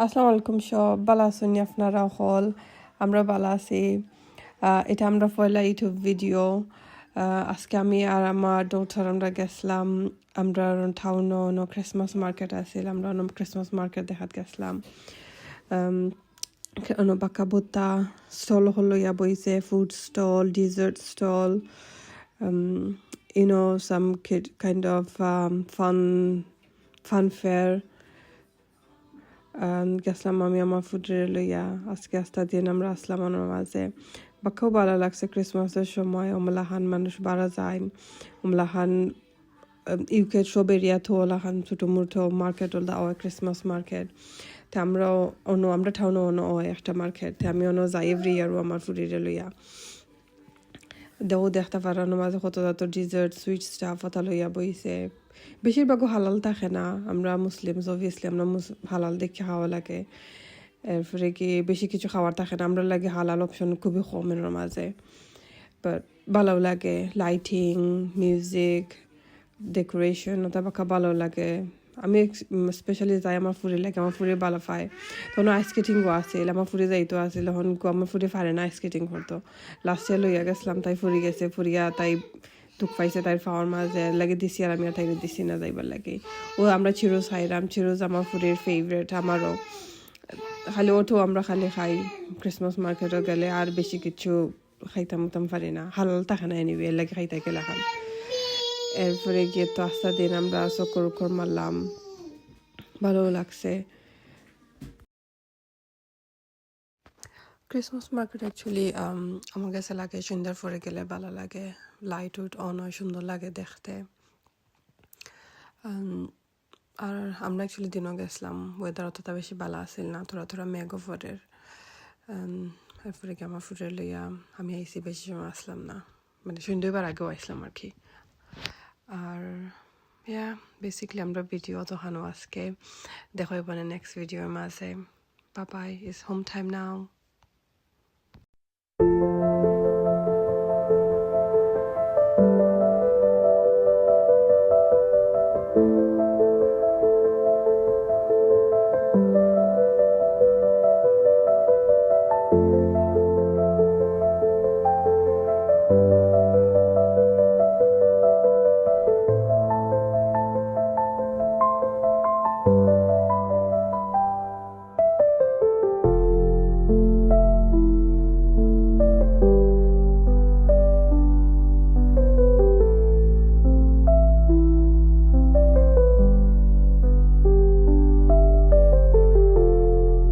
আসসালামু আলাইকুম সব ভালো আছেন আপনারা হল আমরা ভালো আছি এটা আমরা পয়লা ইউটিউব ভিডিও আজকে আমি আর আমার ডটার আমরা গেছিলাম আমরা টাউন ক্রিসমাস মার্কেট আছিল আমরা ক্রিসমাস মার্কেট দেখাত গেছিলাম বাঁকা বোতা স্টল হলো ইয়া বইছে food stall dessert stall some kind of fun fair গেছিলাম আমি আমার ফুডের লইয়া আজকে দিন আমরা আসলাম আমার মাঝে বাক্কাও ভালো লাগছে ক্রিসমাসের সময় ওমলাহান মানুষ বাড়া যায় ওমলাহান ইউকে সব এরিয়া থো ওলাহান ছোটো মুঠো মার্কেট ওলা হয় ক্রিসমাস মার্কেট তে আমরাও আমরা ঠাউনো একটা মার্কেট আমি যাই এভরি ইয়ারও আমার ফুডের লইয়া দেখতে পারানো মাঝে কত ডিজার্ট সুইট স্টাফ ওটা লইয়া বইছে বেশিরভাগও হালাল থাকে না আমরা মুসলিমস অবভিয়াসলি আমরা হালাল দেখে খাওয়া লাগে এরপরে কি বেশি কিছু খাওয়ার থাকে না আমরা লাগে হালাল অপশন খুবই কমের মাঝে বাট ভালো লাগে লাইটিং মিউজিক ডেকোরেশন ওটা বাঁকা ভালো লাগে আমি স্পেশালি যাই আমার ফুরি লাগে আমার ফুরি ভালো পায় তখন আইস স্কেটিংও আছিল আমার ফুরি যাইতো আছিল তখন আমার ফুরি পারে না আইস স্কেটিং করতো লাস্ট ইয়ার লইয়া গেছিলাম তাই ফুরি গেছে ফুরিয়া তাই দুঃখ পাইছে তাই পাওয়ার মাঝে লাগে দিছি আর আমি আর তাই দিছি না যাইবার লাগে আমরা চিরোজ খাইলাম চিরোজ আমার ফুরির ফেভারেট আমারও খালি ওঠো আমরা খালি খাই ক্রিসমাস মার্কেটও গেলে আর বেশি কিছু খাইতাম পারি না হালাল থাকে না এনিওয়ে লাগে খাইতে গেলে খান এরপরে গিয়ে তো দিন আমরা চক্কর মারলাম ভালো লাগছে ক্রিসমাস মার্কেট অ্যাকচুয়ালি আমার কাছে লাগে সুন্দর পরে গেলে ভালো লাগে লাইট উইট অন হয় সুন্দর লাগে দেখতে আর আমরা অ্যাকচুয়ালি দিনও গেছিলাম ওয়েদার অতটা বেশি ভালো আসছিল না থোড়া মেঘও ফোরের এরপরে কি আমার ফুটের লইয়া আমি আইসি বেশি সময় আসলাম না মানে সন্ধ্যেবার আগেও আসলাম আর কি আর বেসিকলি আমরা ভিডিও দেখানো আজকে দেখো নেক্সট ভিডিওর মাঝে bye bye is home time now